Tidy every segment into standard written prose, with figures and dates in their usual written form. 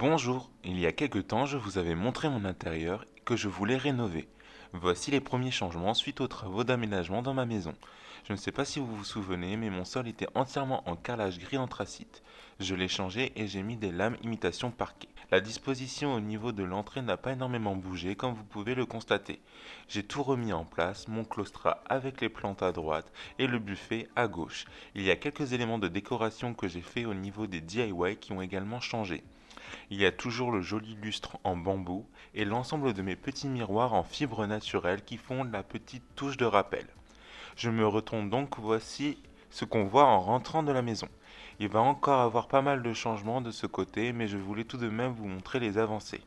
Bonjour, il y a quelque temps je vous avais montré mon intérieur que je voulais rénover. Voici les premiers changements suite aux travaux d'aménagement dans ma maison. Je ne sais pas si vous vous souvenez, mais mon sol était entièrement en carrelage gris anthracite. Je l'ai changé et j'ai mis des lames imitation parquet. La disposition au niveau de l'entrée n'a pas énormément bougé comme vous pouvez le constater. J'ai tout remis en place, mon claustrat avec les plantes à droite et le buffet à gauche. Il y a quelques éléments de décoration que j'ai fait au niveau des DIY qui ont également changé. Il y a toujours le joli lustre en bambou et l'ensemble de mes petits miroirs en fibre naturelle qui font la petite touche de rappel. Je me retourne donc, voici ce qu'on voit en rentrant de la maison. Il va encore avoir pas mal de changements de ce côté, mais je voulais tout de même vous montrer les avancées.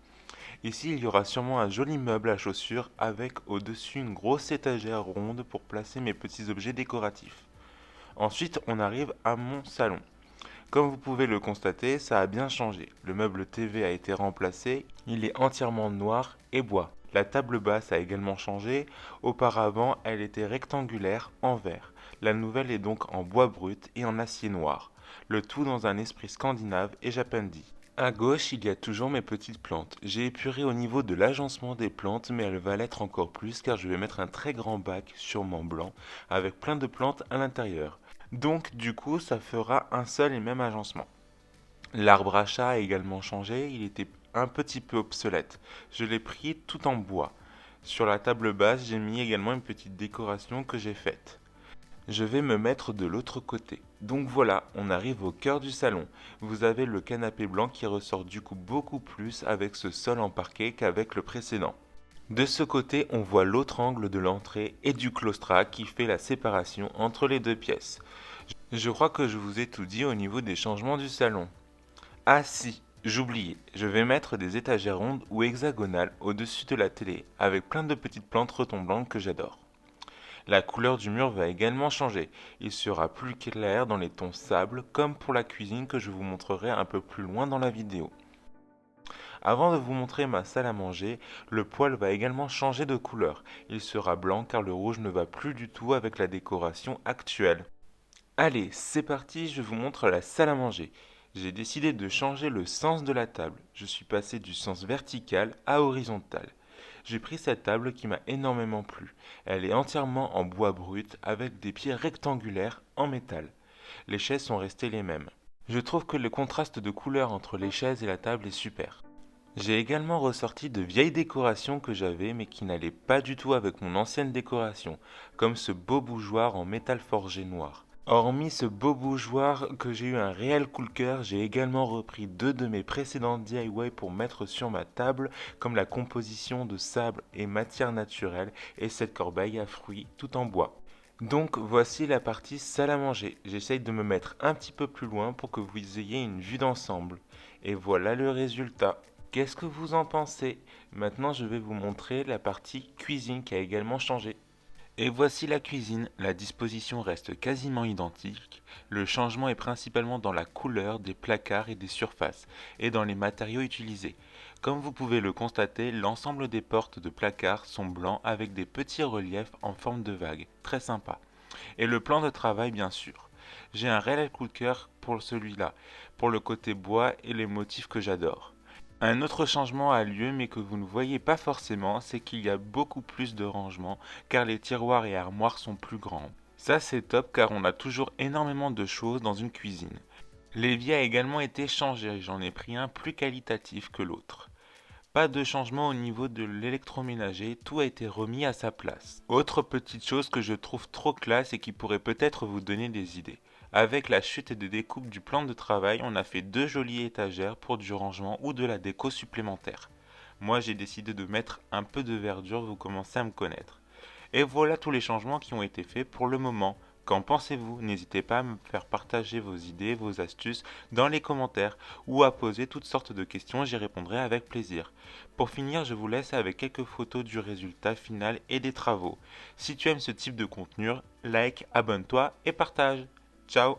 Ici, il y aura sûrement un joli meuble à chaussures avec au-dessus une grosse étagère ronde pour placer mes petits objets décoratifs. Ensuite, on arrive à mon salon. Comme vous pouvez le constater, ça a bien changé. Le meuble TV a été remplacé, il est entièrement noir et bois. La table basse a également changé, auparavant elle était rectangulaire en verre. La nouvelle est donc en bois brut et en acier noir. Le tout dans un esprit scandinave et japondi. À gauche, il y a toujours mes petites plantes. J'ai épuré au niveau de l'agencement des plantes, mais elle va l'être encore plus car je vais mettre un très grand bac sûrement blanc avec plein de plantes à l'intérieur. Donc du coup, ça fera un seul et même agencement. L'arbre à chat a également changé, il était un petit peu obsolète. Je l'ai pris tout en bois. Sur la table basse, j'ai mis également une petite décoration que j'ai faite. Je vais me mettre de l'autre côté. Donc voilà, on arrive au cœur du salon. Vous avez le canapé blanc qui ressort du coup beaucoup plus avec ce sol en parquet qu'avec le précédent. De ce côté, on voit l'autre angle de l'entrée et du claustrat qui fait la séparation entre les deux pièces. Je crois que je vous ai tout dit au niveau des changements du salon. Ah si, j'oubliais, je vais mettre des étagères rondes ou hexagonales au-dessus de la télé avec plein de petites plantes retombantes que j'adore. La couleur du mur va également changer. Il sera plus clair dans les tons sable comme pour la cuisine que je vous montrerai un peu plus loin dans la vidéo. Avant de vous montrer ma salle à manger, le poêle va également changer de couleur. Il sera blanc car le rouge ne va plus du tout avec la décoration actuelle. Allez, c'est parti, je vous montre la salle à manger. J'ai décidé de changer le sens de la table. Je suis passé du sens vertical à horizontal. J'ai pris cette table qui m'a énormément plu. Elle est entièrement en bois brut avec des pieds rectangulaires en métal. Les chaises sont restées les mêmes. Je trouve que le contraste de couleur entre les chaises et la table est super. J'ai également ressorti de vieilles décorations que j'avais mais qui n'allaient pas du tout avec mon ancienne décoration, comme ce beau bougeoir en métal forgé noir. Hormis ce beau bougeoir que j'ai eu un réel coup de cœur, j'ai également repris deux de mes précédentes DIY pour mettre sur ma table, comme la composition de sable et matière naturelle et cette corbeille à fruits tout en bois. Donc voici la partie salle à manger. J'essaye de me mettre un petit peu plus loin pour que vous ayez une vue d'ensemble. Et voilà le résultat. Qu'est-ce que vous en pensez? Maintenant je vais vous montrer la partie cuisine qui a également changé. Et voici la cuisine, la disposition reste quasiment identique, le changement est principalement dans la couleur des placards et des surfaces, et dans les matériaux utilisés. Comme vous pouvez le constater, l'ensemble des portes de placards sont blancs avec des petits reliefs en forme de vague, très sympa. Et le plan de travail bien sûr. J'ai un réel coup de cœur pour celui-là, pour le côté bois et les motifs que j'adore. Un autre changement a lieu mais que vous ne voyez pas forcément, c'est qu'il y a beaucoup plus de rangement car les tiroirs et armoires sont plus grands. Ça c'est top car on a toujours énormément de choses dans une cuisine. L'évier a également été changé, j'en ai pris un plus qualitatif que l'autre. Pas de changement au niveau de l'électroménager, tout a été remis à sa place. Autre petite chose que je trouve trop classe et qui pourrait peut-être vous donner des idées. Avec la chute et des découpes du plan de travail, on a fait deux jolies étagères pour du rangement ou de la déco supplémentaire. Moi j'ai décidé de mettre un peu de verdure, vous commencez à me connaître. Et voilà tous les changements qui ont été faits pour le moment. Qu'en pensez-vous? N'hésitez pas à me faire partager vos idées, vos astuces dans les commentaires ou à poser toutes sortes de questions, j'y répondrai avec plaisir. Pour finir, je vous laisse avec quelques photos du résultat final et des travaux. Si tu aimes ce type de contenu, like, abonne-toi et partage. Ciao!